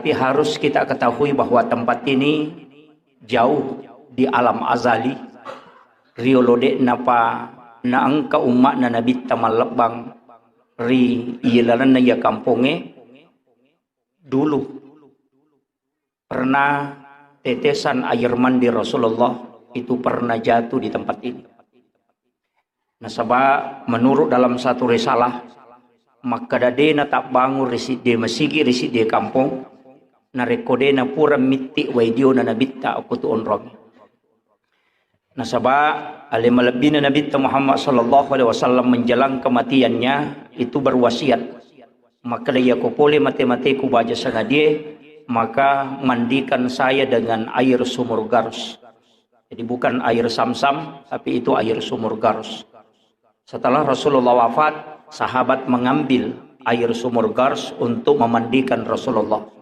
Tapi harus kita ketahui bahwa tempat ini jauh di alam azali. Riolode napa na angka umat na nabi tamalabang ri ilalan na ya kampunge dulu pernah tetesan air mandi Rasulullah itu pernah jatuh di tempat ini. Nasabah menurut dalam satu risalah maka dadena tak bangun risit dia masigi risit dia kampung na rekodena pura miti waidio na nabitta aku tu onrong. Nasabah alim lebih Nabi Muhammad sallallahu alaihi wasallam menjelang kematiannya itu berwasiat maka dia ko boleh mati-mati ku baca sangadie maka mandikan saya dengan air sumur Garus. Jadi bukan air Samsam tapi itu air sumur Garus. Setelah Rasulullah wafat, sahabat mengambil air sumur Garus untuk memandikan Rasulullah.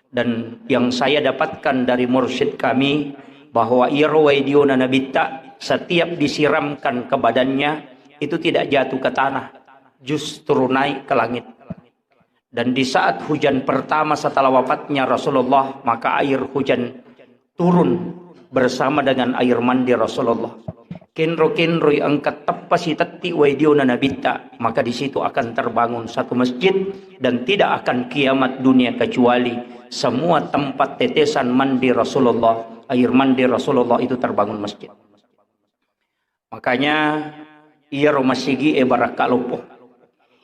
Dan yang saya dapatkan dari mursyid kami bahwa irwaidiona nabita setiap disiramkan ke badannya itu tidak jatuh ke tanah, justru naik ke langit. Dan di saat hujan pertama setelah wafatnya Rasulullah, maka air hujan turun bersama dengan air mandi Rasulullah. Kenro angkat tapasi tati waidiona nabita, maka di situ akan terbangun satu masjid dan tidak akan kiamat dunia kecuali semua tempat tetesan mandi Rasulullah, air mandi Rasulullah itu terbangun masjid. Makanya ia romasigi barakalupo.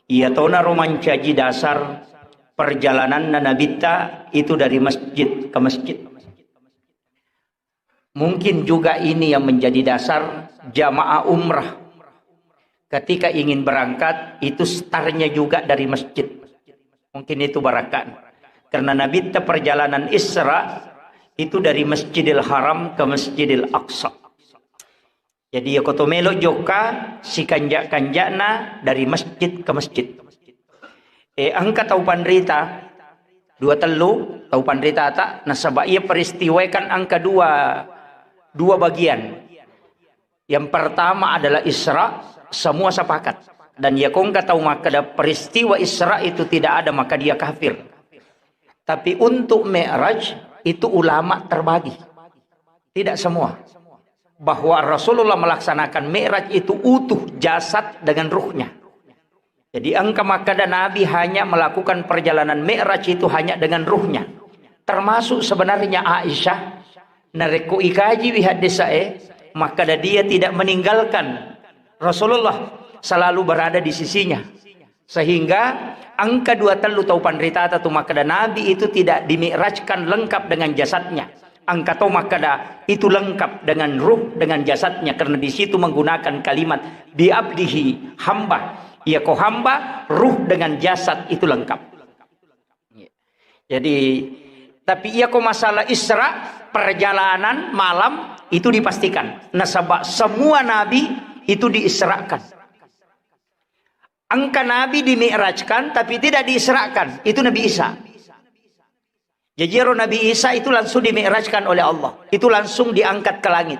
Ia tona romancaji dasar perjalanan nabita itu dari masjid ke masjid. Mungkin juga ini yang menjadi dasar jamaah umrah. Ketika ingin berangkat, itu startnya juga dari masjid. Mungkin itu barakan. Karena Nabi perjalanan Isra itu dari Masjidil Haram ke Masjidil Aqsa. Jadi ya kotomelo joka si kanjak-kanjakna dari masjid ke masjid. Angka tau pandrita dua telu tau pandrita tak nasabah ia peristiwakan angka dua bagian. Yang pertama adalah Isra, semua sepakat. Dan ya kong tahu maka peristiwa Isra itu tidak ada maka dia kafir. Tapi untuk Mi'raj itu ulama terbagi. Tidak semua. Bahwa Rasulullah melaksanakan Mi'raj itu utuh jasad dengan ruhnya. Jadi angka maka Nabi hanya melakukan perjalanan Mi'raj itu hanya dengan ruhnya. Termasuk sebenarnya Aisyah nareku ikaji wihadisae maka dia tidak meninggalkan Rasulullah, selalu berada di sisinya. Sehingga angka 2 telu tau pandrita atau makada Nabi itu tidak dimi'rajkan lengkap dengan jasadnya. Angka tau makada itu lengkap dengan ruh dengan jasadnya karena di situ menggunakan kalimat biabdihi hamba. Ia ko hamba, ruh dengan jasad itu lengkap. Jadi tapi ia ko masalah Isra perjalanan malam itu dipastikan. Nasabah semua nabi itu diisrakan. Angka nabi dimi'rajkan tapi tidak diisrakan. Itu Nabi Isa. Jadi Nabi Isa itu langsung dimi'rajkan oleh Allah. Itu langsung diangkat ke langit.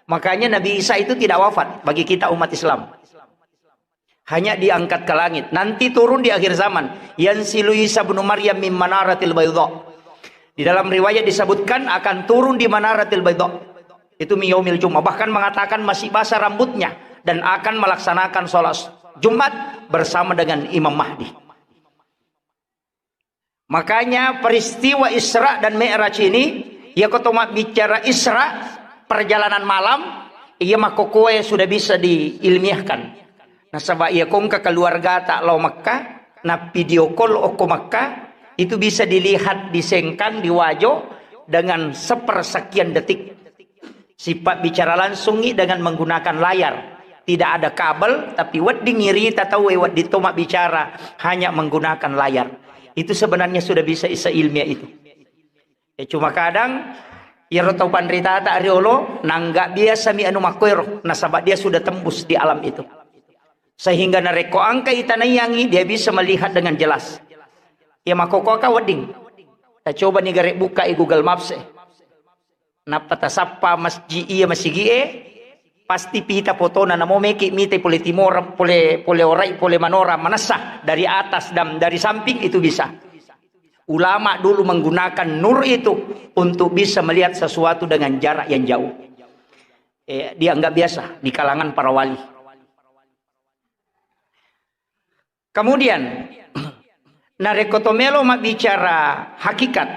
Makanya Nabi Isa itu tidak wafat bagi kita umat Islam. Hanya diangkat ke langit. Nanti turun di akhir zaman. Yansilu Isa bin Maryam min manaratil baydha. Di dalam riwayat disebutkan akan turun di manaratil baydha. Itu miyaumil Jumat. Bahkan mengatakan masih basah rambutnya. Dan akan melaksanakan sholat Jumat bersama dengan Imam Mahdi. Makanya peristiwa Isra dan Mi'raj ini. Ya ketoma bicara Isra. Perjalanan malam. Ia makokoe sudah bisa diilmiahkan. Nah sebab ia kongka keluarga tak lau Makkah. Nah video call oko Makkah. Itu bisa dilihat disengkan di wajah. Dengan sepersekian detik. Sifat bicara langsung dengan menggunakan layar. Tidak ada kabel. Tapi wad di ngiri tak tahu wad di tomak bicara. Hanya menggunakan layar. Itu sebenarnya sudah bisa isa ilmiah itu. Ya, cuma kadang. Ya rotau pandrita tak riolo. Nanggak biasa mi anu makoiro. Nah sebab dia sudah tembus di alam itu. Sehingga nareko angka itanayangi. Dia bisa melihat dengan jelas. Ya makoko ka wading. Kita coba nih garek buka Google Maps napata sapa masjid iya masigi pasti pita foto na namo meki mite pole timor pole orai pole manora manasa dari atas dan dari samping itu bisa. Ulama dulu menggunakan nur itu untuk bisa melihat sesuatu dengan jarak yang jauh. Dianggap biasa di kalangan para wali. Kemudian narekotomelo mak bicara hakikat,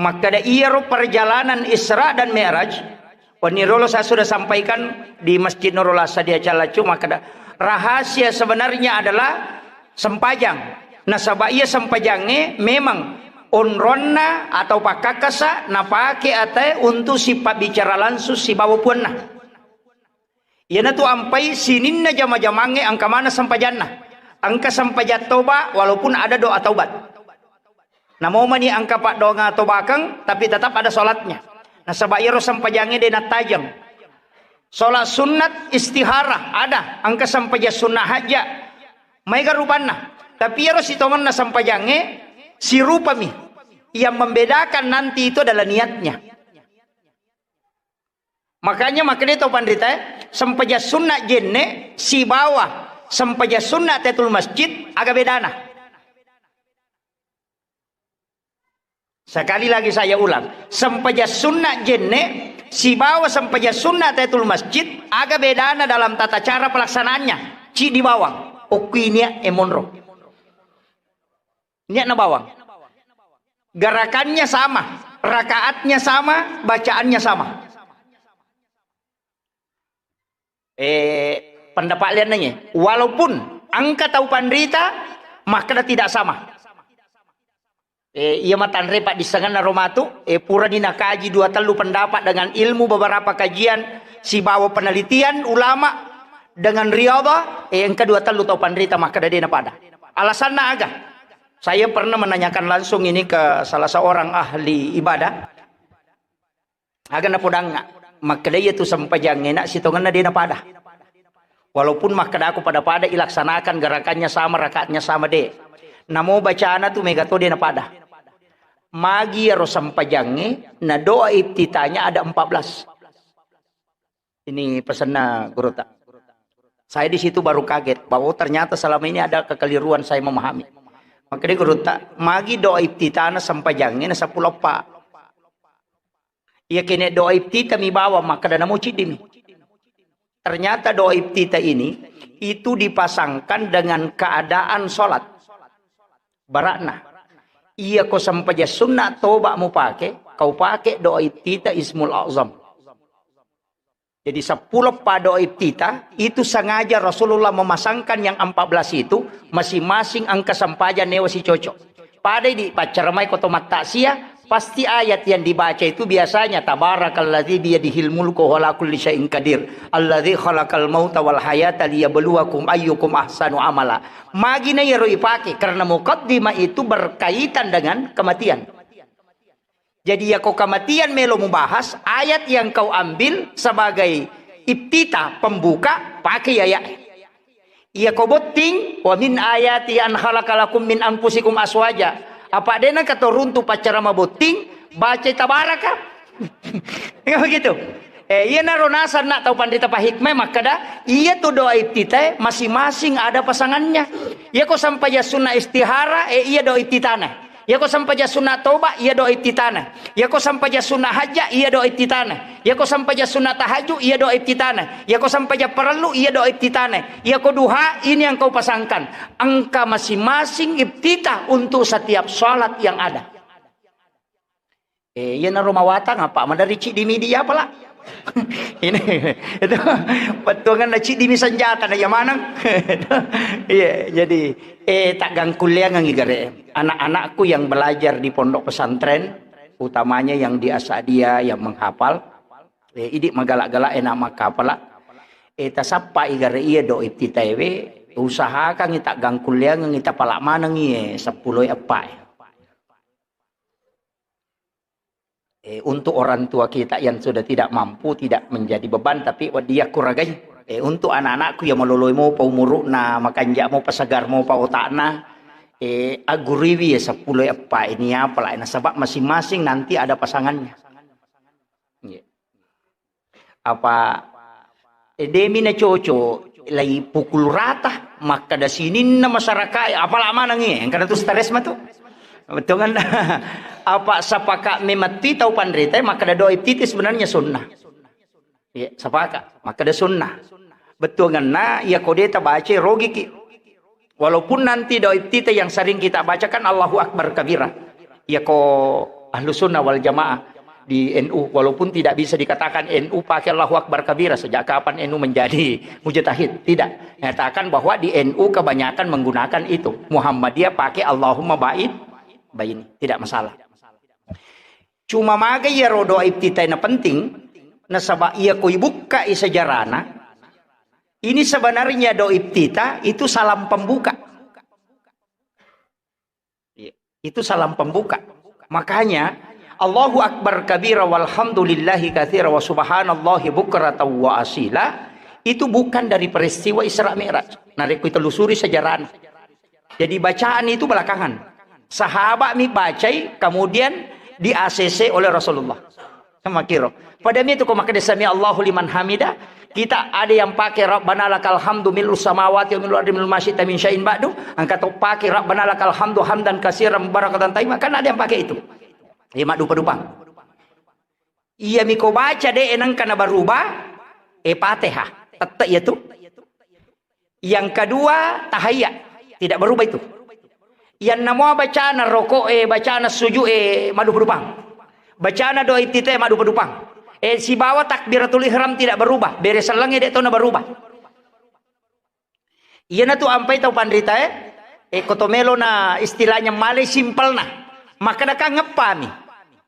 maka ada iero perjalanan Isra dan Mi'raj. Wanirolo saya sudah sampaikan di Masjid Nurul Asa di Acalacu, maka ada rahasia sebenarnya adalah sempajang. Nasaba ia sempajangnya memang onronna atau pakakasa napake ate untuk sifat bicara langsung si bawa puanna. Ia tu ampai sininna jama-jamange angka mana sampajanna. Angka sampajat toba walaupun ada doa taubat. Namo mani angka pak doa tobakang tapi tetap ada solatnya. Nasaba ia sampajangnya dia tajam. Solat sunat istihara ada angka sampajat sunnah haja. Maiga rupana. Tapi harus hitungan na sampajange si rupa mi. Yang membedakan nanti itu adalah niatnya. Makanya itu pandita sampaja sunnah jenne si bawah sampaja sunnah tetul masjid agak bedana. Sekali lagi saya ulang, sampaja sunnah jenne si bawah sampaja sunnah tetul masjid agak bedana dalam tata cara pelaksanaannya. Ci di bawah, okuinya emonro. Niat na bawang. Gerakannya sama, rakaatnya sama, bacaannya sama. Pendapat lihat nanya, walaupun angka tahu pandrita, maka tidak sama. Ia matan repat di sengan naromatu, pura dina kaji dua telu pendapat dengan ilmu beberapa kajian, si bawa penelitian ulama dengan riyadhah, yang kedua telu tahu pandrita maka dia pada. Alasan na agak. Saya pernah menanyakan langsung ini ke salah seorang ahli ibadah. Agak napodang nga. Maka dia itu sampai jangan nak sitongan na dia napada. Walaupun maka aku pada ilaksanakan gerakannya sama, rakaatnya sama deh. Namo bacaan tu megato dia napada. Magi harus sampai jangan. Na doa iftitahnya ada 14. Ini pesan na guru tak. Saya di situ baru kaget bahwa ternyata selama ini ada kekeliruan saya memahami. Maka dia gerutak, magi doa iftitana sampai jangan sa pulau pa. Ia kene doa iftita mi bawa maka dana mo cidimi. Ternyata doa iftita ini itu dipasangkan dengan keadaan solat. Barakna. Ia ko sampai sunnah toba mu pakai, kau pakai doa iftita ismul azam. Jadi 10 pada iftitah itu sengaja Rasulullah memasangkan yang 14 itu masing-masing angka sampajan newa si cocok. Pada di pacaramai kotomat taksiyah pasti ayat yang dibaca itu biasanya tabarakalladzi biyadihil mulku wa ala kulli syai'in qadir alladzi khalaqal mauta wal hayata liyabluwakum ayyukum ahsanu amala. Magina ya ipake karena muqaddimah itu berkaitan dengan kematian. Jadi ya kau kematian melo membahas ayat yang kau ambil sebagai iftitah pembuka pakai ya. Iya kau boting wa min ayati an khalaqalakum min anfusikum aswaja. Apa dena kata runtuh pacara maboting baca tabaraka. Enggak begitu. Iya naronasan nak tahu pandita pa hikmah maka dah iya tu doa iftitah masing-masing ada pasangannya. Iya kau sampai ya sunnah istihara iya doa iftitana. Ya ko sampai sunnah toba ia doa iftitana. Ya ko sampai sunnah haja ia doa iftitana. Ya ko sampai sunnah tahajud ia doa iftitana. Ya ko sampai perlu ia doa iftitana. Ya ko duha ini yang kau pasangkan. Angka masing-masing iftitah untuk setiap salat yang ada. Ya na rumawata ngapa madari cik di media pala. Ini itu petuagan cik di senjata na yamanang. Iya jadi tak gangkulia ngigare anak-anakku yang belajar di pondok pesantren utamanya yang di Asadia yang menghafal idik magalak-galak enak makapala tasapa igare iya do iftitaiwe usahakan ngita gangkulia ngita palak manang iye 10 apa. Untuk orang tua kita yang sudah tidak mampu tidak menjadi beban tapi dia kuragai untuk anak-anakku yang meloloi mau pau murukna makanja mau pasagar mau pau otakna aguriwi ya 10 apa ini apa lah sebab masing-masing nanti ada pasangannya apa demi na coco lagi pukul rata maka da sini na masyarakat apa lama nangi karena tu stres mah tu Betul kan? Apa sapaka memati tahu pandrita maka ada doa ibtiti sebenarnya sunnah. Ya, sapaka maka ada sunnah. Betul kan? Nah, ya kodeta baca rogi ki. Walaupun nanti doa ibtiti yang sering kita bacakan Allahu Akbar kabira. Ya ko ahlu sunnah wal jamaah di NU walaupun tidak bisa dikatakan NU pakai Allahu Akbar kabira. Sejak kapan NU menjadi mujtahid? Tidak. Nyatakan bahwa di NU kebanyakan menggunakan itu. Muhammadiyah pakai Allahumma baini. Tidak masalah. Cuma maga ya doa ibtitai na penting na sabab ia koi buka sejarahna. Ini sebenarnya doa ibtita itu salam pembuka. Itu salam pembuka. Makanya Allahu Akbar kabira walhamdulillahi katsira wa subhanallahi bukratan wa asila itu bukan dari peristiwa Isra Mi'raj. Nah, kita telusuri sejarahnya. Jadi bacaan itu belakangan. Sahabat mi bacai kemudian di ACC oleh Rasulullah. Sama kiro. Pada itu kau maka disami Allahu liman hamida. Kita ada yang pakai Rabbana lakal hamdu mil'u samawati wa mil'u ardi mil'u masyita min syai'in ba'du. Angkat pakai Rabbana lakal hamdu hamdan katsiran mubarakatan tayyiban. Kan ada yang pakai itu. Ya mak dupa-dupa. Iya mi kau baca deh enang kana berubah Fatihah. Tetap itu. Yang kedua tahiyat. Tidak berubah itu. Yang nama bacaan rokok bacaan sujud madu pedupang. Bacaan doa ibtita madu pedupang. Si bawa takbiratul ihram tidak berubah. Beres selangnya dia tahu na berubah. Iya na tu ampai tahu pandrita kotomelo na istilahnya malay simpel na. Maka nak ngepami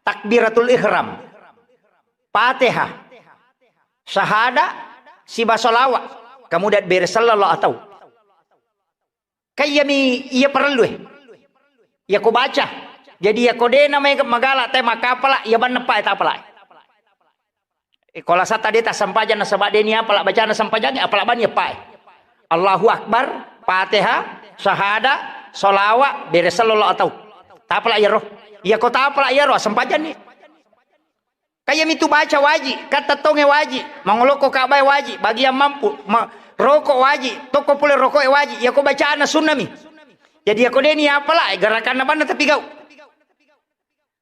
takbiratul ihram, Fatihah, syahada, si basolawat. Kemudian beres sallallahu atau. Kaya mi iya perlu ya ko baca. Jadi ya kode namanya magala tema kapala ya ban nepa eta apala. Kalau sata dia tak sampajan na sabade ni apala baca na sampajan apala ban ya pa. Allahu Akbar, Fatihah, syahada, sholawat, beres sallallahu atau. Tapala ya roh. Ya ko tapala ya roh sampajan ni. Kaya mi tu baca wajib, kata tonge wajib, mangoloko kabay wajib, bagi yang mampu, rokok wajib, toko pula rokok wajib, ya ko bacaan na sunnah mi. Jadi aku deni apalah gerakan apa tapi kau.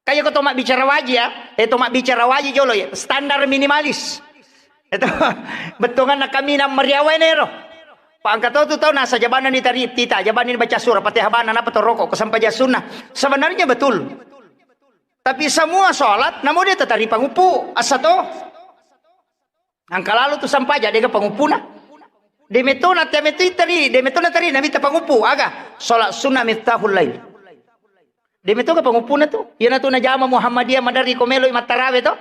Kayak kau tomak bicara wajib ya, tomak bicara wajib jolo ya, standar minimalis. Itu betul kan kami nak meriawai nero. Pak angkat tahu nasa jabanan ni tari tita, jabanan ni baca surah Fatihah banan apa tu rokok kesampaian sunnah. Sebenarnya betul. Tapi semua sholat, namun dia tetap pangupu asato. Angka lalu tu sampai jadi ke pangupu na. Demetona tari nabi tapangupu aga salat sunnah miftahul lail. Demetona pangupuna tu. Yan tu na jama Muhammadiyah madari komelo matarawe to.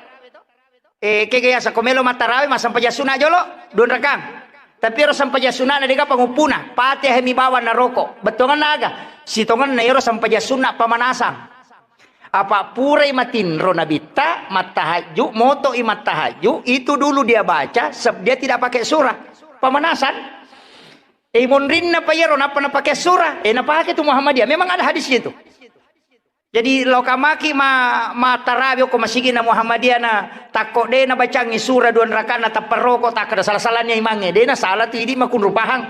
Kaya sa komelo matarawe masampaya sunnah jolo don rakang. Tapi ro sampaya sunnah na diga pangupuna. Pati hemi bawa na roko. Betongan na aga. Sitongan na iro sampaya sunnah pamanasan. Apa pura imatin ro nabita matahaju moto imatahaju itu dulu dia baca dia tidak pakai surah. Pemanasan. Monrin na payero napa na pakai surah. Na pakai tu Muhammadiyah. Memang ada hadisnya itu. Jadi lokamaki tarawih ko masigi na Muhammadiyah na takko de na bacangi surah duan rakaat na taparoko tak ada salah-salahnya imange. De na salah tu idi makun rupahang.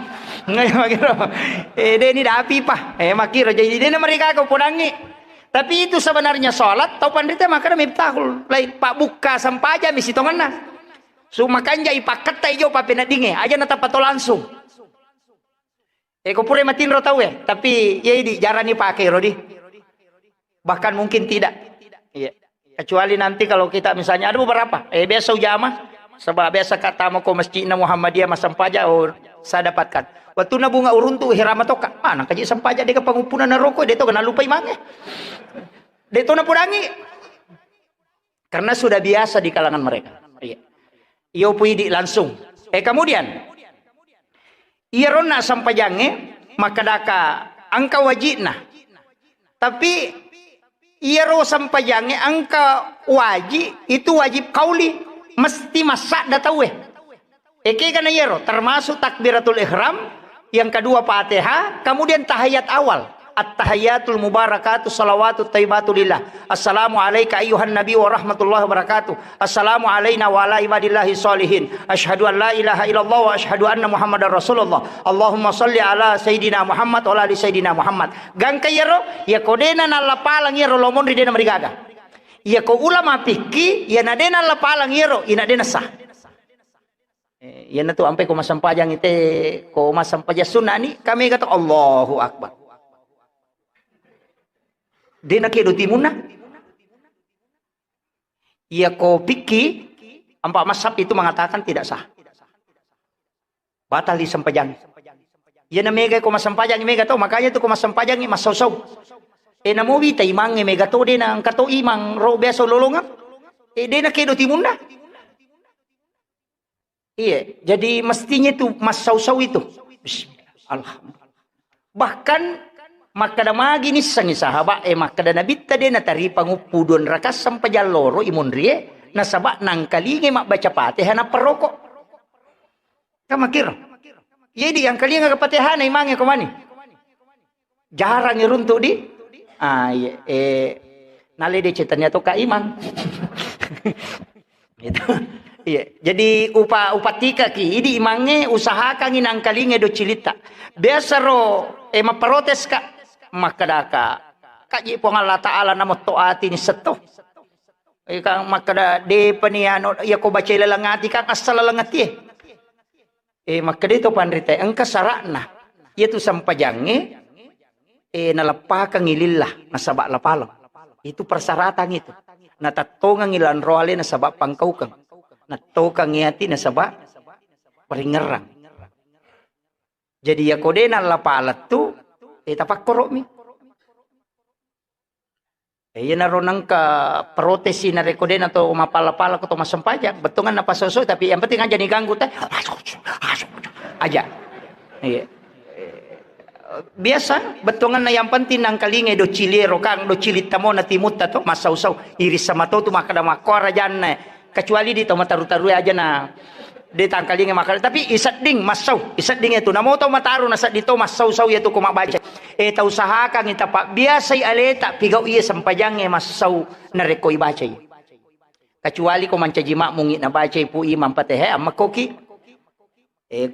Ngai makiro. De ni dapi pa. Makiro jadi de na mereka ko punangi. Tapi itu sebenarnya salat tau pandita maka miftahul lain pak buka sampaja misi tongan na. So makanya ipakat tayo pa pinadinge aja na tapato langsung. Ko pure matin ro tahu ya, tapi ya ini jarang dipakai rodi. Bahkan mungkin tidak. Iya. Kecuali nanti kalau kita misalnya ada beberapa biasa ujama sebab biasa kata mau ke masjid na Muhammadiyah masampaja saya dapatkan. Waktu na bunga uruntu hirama toka. Mana kaji sampaja dia ke pangupunan na rokok dia to kana lupa imange. Dia to na purangi. Karena sudah biasa di kalangan mereka. Iya. Iyo puidi langsung. Kemudian irona sampajange maka daka angka wajibna. Tapi iro sampajange angka wajib itu wajib kauli mesti masak datawe. Kana iro termasuk takbiratul ihram, yang kedua Fatihah, kemudian tahiyat awal. at-tahiyatul mubarakatuh salawatut thayyibatu lillah. Assalamu alayka ayyuhan nabi wa rahmatullahi wa barakatuh. Assalamu alayna wa ala ibadillahi sholihin. Asyhadu an la ilaha illallah wa asyhadu anna muhammadar rasulullah. Allahumma salli ala sayyidina Muhammad wa ala ali sayyidina Muhammad. Gang kayero ya kodena na lapalang yero lomon ridena marigaga. Ya ko ulama fikih ya nadena lapalang yero ina dena sah. Ya na tu ampai ko masampajang ite ko masampaja sunnah ni kami kata Allahu akbar. Dia nak kedo timuna. Ya ko fikih empat mazhab itu mengatakan tidak sah. Batal di sampajang. Ya na mega ko masampajang mega to makanya tu ko masampajang mas saw-saw. Na mo wita imang mega to din ang kato imang ro beso lolongan. Dia nak kedo timuna. Iya, jadi mestinya itu mas saw-saw itu. Alhamdulillah. Bahkan makada magi ni sangi sahabat makada nabitta de na tari pangupudon rakas sampajal loro imun rie na sabak nang kalinge mak baca Fatihah na perokok. Kamakir. Jadi yang kalinge ka Fatihah na imange ko mani. Jarang iruntuk di. Nale de cetannya to ka imang. Gitu. Iya, jadi upatika ki idi imange usahakan inang kalinge do cilita. Biasa ro maprotes ka makadaka. Kaji po Allah Ta'ala na mo toati ni seto. Kang makada de paniano ya ko baca lalangati kang asal lalangati. Makadito panrite ang kasarana. Itu sampajange nalapakang ilillah nasabak lapalo. Itu persyaratan itu. Natatongang ilan roale nasabak pangkaukang. Natokang ngati nasabak peringerang. Jadi ya kodena lapalat tu tapak korok mi. Yan naronang ka protesi na rekodena to mapala-pala ko to masampajak. Betungan na pasoso tapi yang penting aja nih ganggu teh. Aja. Iya. Biasa betungan na yang penting nang kalinge do cilero kang do cilita mo na timut to masausaw iris sama to makada makora janne. Kecuali di tomat taru-taru aja na di tangkalinge makada tapi isat ding masau isat ding itu namo to mataru nasa dito masau-sau itu ko mabaca ta usahakan ita pak biasa aleta pigaw iya sampajange masau na rekoy baca kecuali ko mancajima mungi na baca pu imam Fatihah amakoki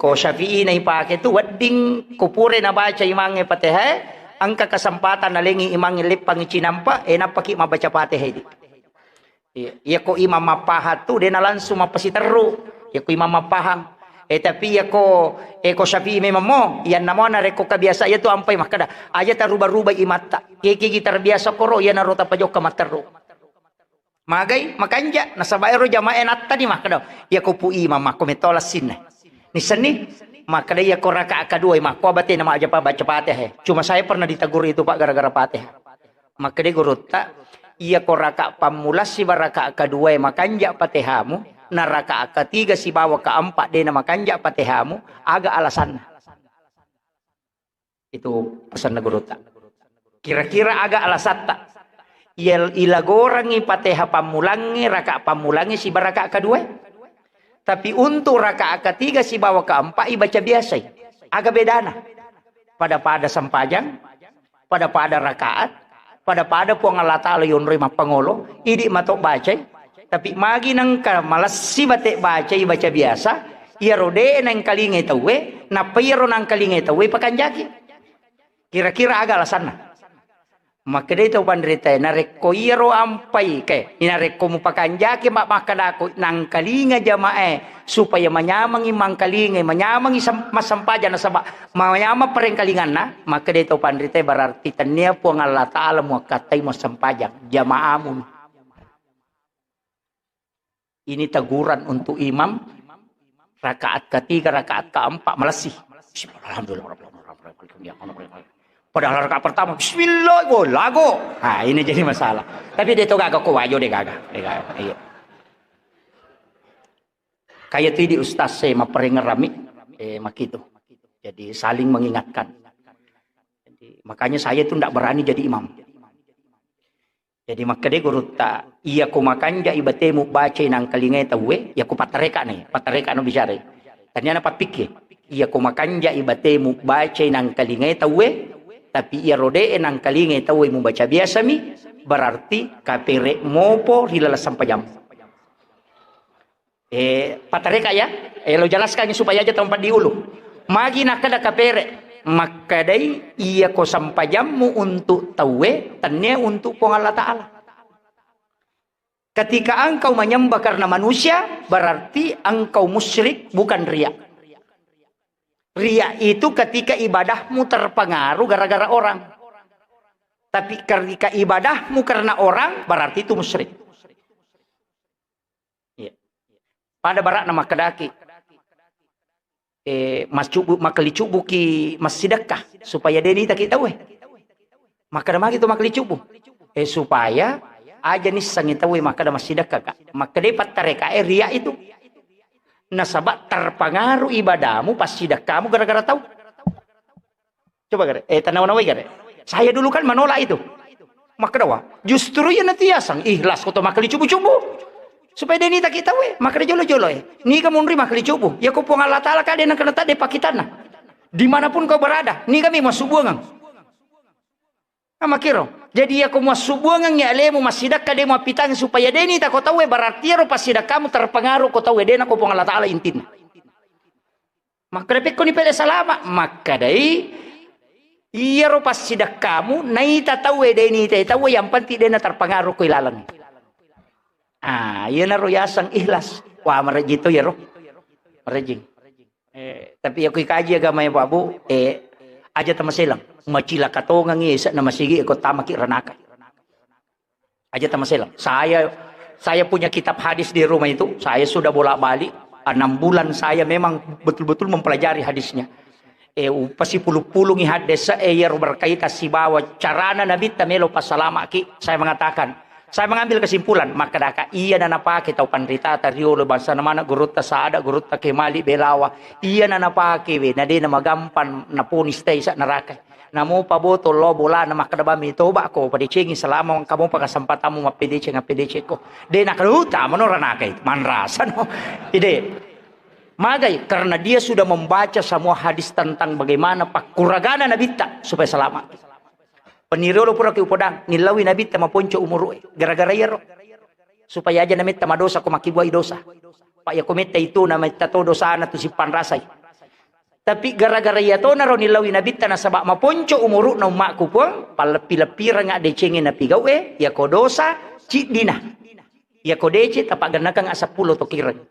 ko Syafi'i na ipake tu wadding kupure na baca imange Fatihah angka kesempatan na lengi imange lepang cinampa napaki mabaca Fatihah di. Ya ko imam mapahat tu dia na langsung mapasiteru. Ya ko imam mapahang. Tapi ya ko Syafi'i memang mo yan namo na reko kabiasa ya tu ampai makada. Aja taruba-ruba imata. Kiki terbiasa koro ya narota pajok kamateru. Magay makanja nasabayro jamaah natta di makada. Ya ko pu imam mako metolas sinne. Ni seni makada ya ko rakaat kedua mako abate nama aja baca Fatihah. Cuma saya pernah ditegur itu Pak gara-gara Fatihah. Maka dia gurutta iya ko rakaat pamulas si rakaat kedua makanja Fatihahmu na rakaat ketiga si bawa keempat dia makanja Fatihahmu agak alasan itu pesan gurutta kira-kira agak alasan tak ilagorangi Fatihah pamulangi rakaat pamulangi si rakaat kedua tapi untuk rakaat ketiga si bawa keempat ibaca biasa agak bedana pada sampajang pada rakaat pada puang Allah Ta'ala yun rin mapangolo, idi matok baca, tapi magi nang ka malas si batik baca, ibaca biasa, iarode nang kalinge tawe, napayro nang kalinge tawe, pakanjaki. Kira-kira agak alasan na. Maka dito pandrita, nareko iro ampai, inareko mo pakanjaki, makadako nang kalinga jamae, supaya manyamang imang kalinga, manyamang masampajan na sabak, manyamang pareng kalingan na, maka dito pandrita, berarti tanya po ang Allah Ta'ala mo katay masampajan, jamaah mo. Ini teguran untuk imam, rakaat ketiga, rakaat keempat, malasih. Alhamdulillah. Padahal rakaat pertama, bismillah, lago. Nah, ini jadi masalah. Tapi dia tuh gagak kuwayo deh gagak. Iya. Kayak tadi ustaz saya maperingerami, makitu. Jadi saling mengingatkan. Jadi, makanya saya itu tidak berani jadi imam. Jadi maka dia guru tak, iya ku makan ja ibatemu baca nang kalingai tawe, ya ku patareka no bicara. Tanya apa pikir? Iya ku makan ja ibatemu baca nang kalingai tawe. tapi ia rodeen ang kalinga tahu mu baca biasa mi, berarti kapere mopo hilala sampajam. Patareka ya, lo jelaskan supaya aja tempat diulu. Magi nakada kapere, makadai ia ko sampajammu untuk tawe, tannya untuk Allah Ta'ala. Ketika engkau menyembah karena manusia, berarti engkau musyrik, bukan riya. Riya itu ketika ibadahmu terpengaruh gara-gara orang. Tapi ketika ibadahmu karena orang, berarti itu musyrik. Ya. Pada barak nama kedaki. Mas cubu makali cubu ki mas sedekah supaya deni tak kita we. Maka dah itu makali cubu. Supaya aja nih sangita we maka dah mas sedekah kak. Maka dapat tareka riya itu. Nasabak terpengaruh ibadahmu pas sedekahmu gara-gara tahu. Coba gare, tanawan away gare. Saya dulu kan menolak itu. Maka dawa, justru ya nanti yasang ikhlas koto makali cubu-cubu. Supaya dia ni tak kita we, maka dia jolo-jolo ni kamu nerima kali cubu. Ya kau pun Allah Ta'ala kade nak kena tak de pakitana. Dimanapun kau berada, ni kami masuk buangang. Ama kiro. Jadi ya kau masuk buangang ya lemu masidak kade mau pitang supaya dia ni tak kau tahu berarti ro pasidak kamu terpengaruh kau tahu dia nak kau pun Allah Ta'ala intin. Maka dapat kau ni pele salama, maka dai iya ro pasidak kamu nai tak tahu dia ni tak tahu yang penting dia nak terpengaruh kau ilalang. Iya na ro yasang ikhlas. Wah marajito ya ro. Marajing. Tapi aku ikaji agama ya babu. Aja tamaselang. Macila katongang isa na masigi ikut tamaki ranaka. Aja tamaselang. Saya punya kitab hadis di rumah itu. Saya sudah bolak-balik. 6 bulan saya memang betul-betul mempelajari hadisnya. Pasi puluh-puluh ngi hadis ya ro berkaitan si bawa carana nabi tamelo pasalama ki. Saya mengatakan. Saya mengambil kesimpulan, maka daka iya na napake tau panrita tariolo bangsa namana gurutta saada gurutta kemali belawa iya na napake we na de na magampan na punis tay sa naraka namo paboto lo bola na makadabami toba ko padicengi selama kamu pakasempatamu mapedece ngapedece ko de nakaluta manoranaka itu manrasa no ide magai karena dia sudah membaca semua hadis tentang bagaimana pakuragana nabita supaya selamat. Penirolo pura ke upodang nilawi nabi tama ponco umuru gara-gara yero supaya aja namit tama dosa ko makibuai dosa pak ya kometa itu nama tato dosa na tu simpan rasai tapi gara-gara ya to naro nilawi nabi tana sabak ma ponco umuru na umakku pun palepi-lepira nga de cengin na pigawe ya ko dosa ci dina ya ko dece tapak ganaka nga 10 to kirang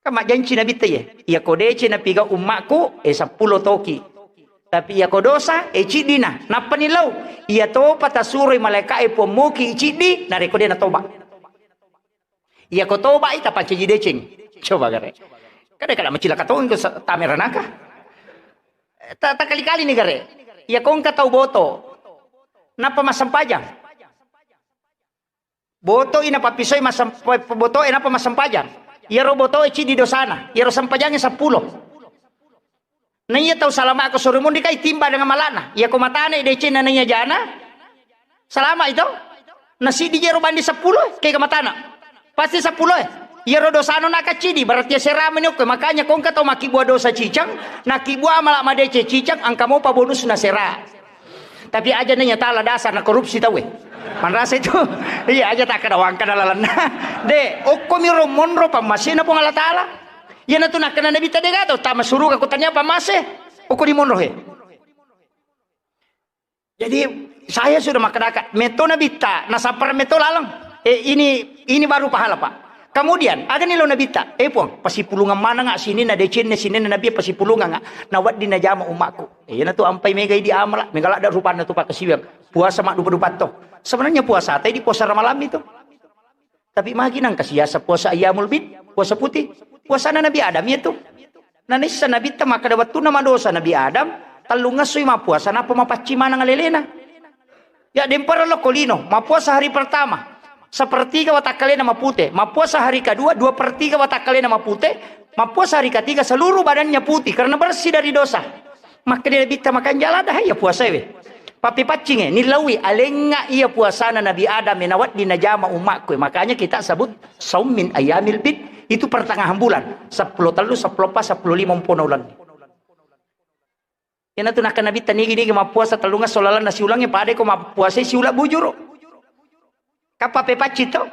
kama janji nabi te ya ko dece na pigaw umakku 10 toki tapi ia kodosa cidina napa nilau ia to patasuri malaikat pemuki cidi nareko dia na toba ia ko toba ita panci decing coba gare kada macila katong ko tameranaka ta kali-kali ni gare ia kong katau boto napa masampajang boto ina papisoy boto ina pa masampajang ia ro boto cidi dosana ia ro sampajang 10 na iya tahu salama ako surumon di kay timba dengan malana. Iya ko matane dece na niya jana. Salama ito. Nasi di jero bandi 10 kay kamatana. Pasti 10 Iya ro dosano nakacidi berarti seramen yo makanya kong katau makibua dosa cicang nakibua malak madece cicang angka mau pa bonus na sera. Tapi aja nanya tala dasar na korupsi tahu man rasa itu iya aja tak kadawang kadalalan de okko miro monro pa masina pong ala taala. Yan na ito na kananabita de gato. Tama suruh ako tanya pamase. O ko di monrohe. Jadi saya sudah makadakat. Meto nabita. Nasapar meto lalang. Ini baru pahala pak. Kemudian ada nilo nabita. Puang. Pasipulungan mana nga. Sini na decen sini na nabi pasipulungan nga. Nawat di najama umakku. Yan na ito ampay megay di amala. Megala ada rupan na ito pa kasiwag. Puasa mak dupa-dupa to. Sebenarnya puasa. Tayo di puasa ramalam itu. Tapi maginang kasiyasa puasa ayamul bid. Puasa putih. Puasa na Nabi Adam itu. Nanis sa Nabi ta makadawat tu nama dosa Nabi Adam. Talunga soy mapuasa na pumapachima ng alelena. Ya dempara lo kolino. Mapuasa hari pertama. Sepertiga watakale na mapute. Mapuasa hari kedua 2/3 watakale na mapute. Mapuasa hari ketiga seluruh badannya putih karena bersih dari dosa. Maka dia bita makan jalan dah ya puasa we. Papi pacing nilawi alenga ia puasa na Nabi Adam menawat di najama umatku. Makanya kita sebut saum min ayamil bid. Itu pertengahan bulan 10 telu 10 pas 10 5 ulan. Yan tu nak nabi tani gini mapuasa talunga solalan nasi ulangnya pade ko mapuasa si ula bujuro. Kapa pepacito.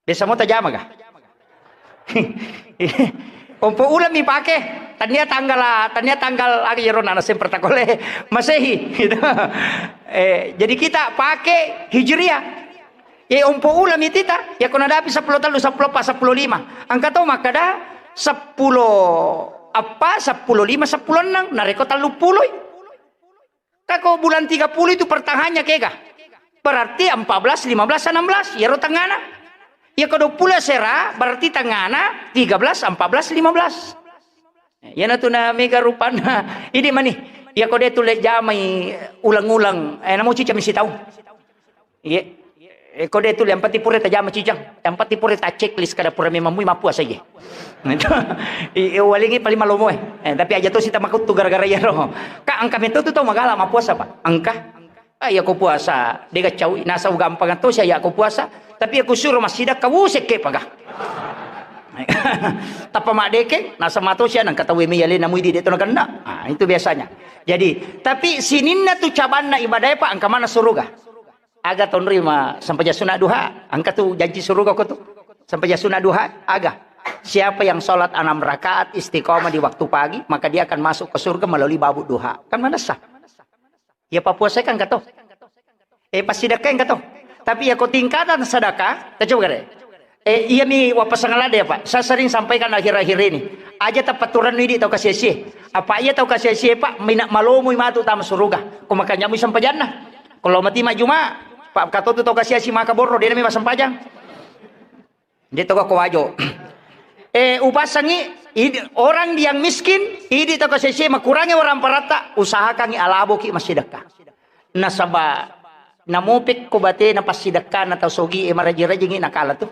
Desa mo tajama ka. Ompo ulam mi pake. Tania tanggal lagi ya rona sem pertakole Masehi gitu. Jadi kita pakai Hijriah. Ya ompo ulam itita ya kuna dapi 10 talu 10 pa 10 5. Angka to makada 10 apa 10 5 10 6 nareko talu puluh. Kako bulan 30 itu pertangannya kega. Berarti 14 15 16 ya ro tangana. Ya ko 20 sera berarti tangana 13 14 15. Ya na tu na mega rupana ini mani ya ko de tu le jamai ulang-ulang namo cica misi tahu ye ko de tu le empati pure ta jama cicang empati pure ta checklist kada pura memang mui mapua saja walingi paling malomo tapi aja tu sita makut tu gara-gara ya roh ka angka metu tu magala mapuasa pak angka ya ko puasa de gacau nasa gampang tu saya ko puasa tapi aku suruh masjid kawusek ke pagah tapa madeke nasa mato siya nang katawi miyali na muy dito na ganda. Itu biasanya. Jadi, tapi sininna tu caban na ibadah pa angka mana suruga. Aga ton rima sampai jasuna duha. Angka tu janji suruga ko tu. Sampai jasuna duha aga. Siapa yang sholat 6 rakaat istiqomah di waktu pagi, maka dia akan masuk ke surga melalui babu duha. Kan mana sah? Ya papuasa kan kato. Pas sedekah kan kato. Tapi ya ko tingkatan sedekah, coba kare. Iya mi wapasangalada ya Pak. Saya sering sampaikan akhir-akhir ini. Aja tapaturan ini tau kasih-kasih. Apa iya tau kasih-kasih Pak? Minak malomu matu tama suruga. Kumakannya mu sampai jannah. Kalau mati maju mah Pak kato tu tau kasih-kasih maka borro dia mi masam pajang. Dia tau ko wajo. Upasangi orang yang miskin ini tau kasih-kasih makurangi orang parata usahakan alabo ki masidakah. Nasaba namupik ko bate na pasidakah atau sogi maraji-raji nakala tu.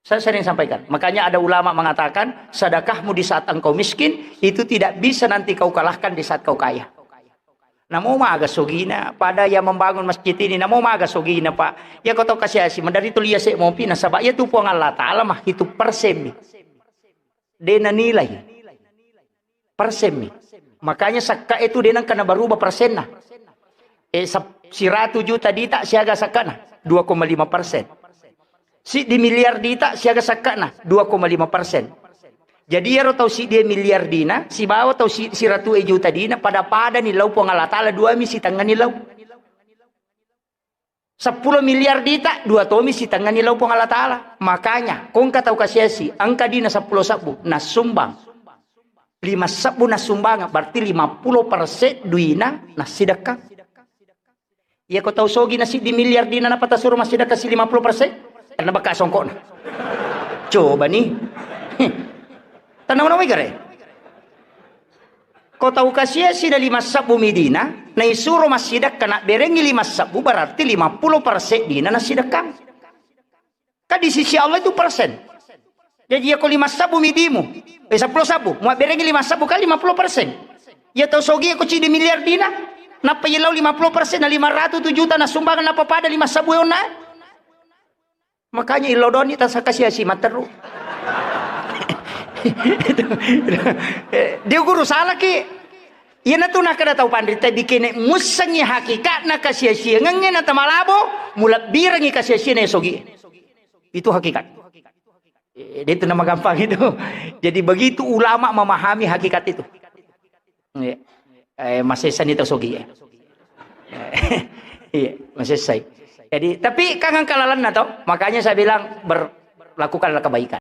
Saya sering sampaikan. Makanya ada ulama mengatakan, sedekahmu di saat engkau miskin, itu tidak bisa nanti kau kalahkan di saat kau kaya. Namo maga sogina, pada yang membangun masjid ini, namo maga sogina Pak. Ya kau tahu kasih asih, dari itu lihat saya mau pindah, sabak ya tu puang Allah Ta'ala mah, itu persemi. Dena nilai. Persemi. Makanya sakka itu dena kena berubah persenna. Si 100 juta dita siaga sakana, 2,5%. Si di miliar dita siaga sakana 2,5%. Jadi ya tahu si dia miliar dina, si bawa tahu si 100 juta dina pada nilau po Allah Ta'ala 2 misi tangan nilau. 10 miliar dita 2 tomi si tangan nilau po Allah Ta'ala. Makanya kung kataw kasih si angka dina 10 sabu nasumbang 5 sabu nasumbang berarti 50% duina nasidakah. Ya kau tahu sogi nasi di miliar dina na patasuruh masidakah si 50%? Karena baka songkok na. Coba nih. Tanang na may gare. Kau tahu kasih sida 5 sabu midina, na isuro masidak kana berengi 5 sabu berarti 50% dina na sidakang. Kan di sisi Allah itu persen. Jadi ya kau 5 sabu midimu, 10 sabu, mau berengi 5 sabu kali 50%. Ya tahu sogi aku cidi miliar dina, napa yelau 50% na 500 juta na sumbangan napa pada 5 sabu yona. Makanya ilodoni tak kasih si materu. Dia guru salah ki. Ia na tu nak kada tahu pandita bikin musangi hakikat nak kasih si ngengen atau malabo mulat birangi kasih si nesogi. Itu hakikat. Dia itu nama gampang itu. Jadi begitu ulama memahami hakikat itu. Masih sanita sogi ya. Iya, masih saya. Jadi, tapi kangen kalalan na to, makanya saya bilang berlakukanlah kebaikan.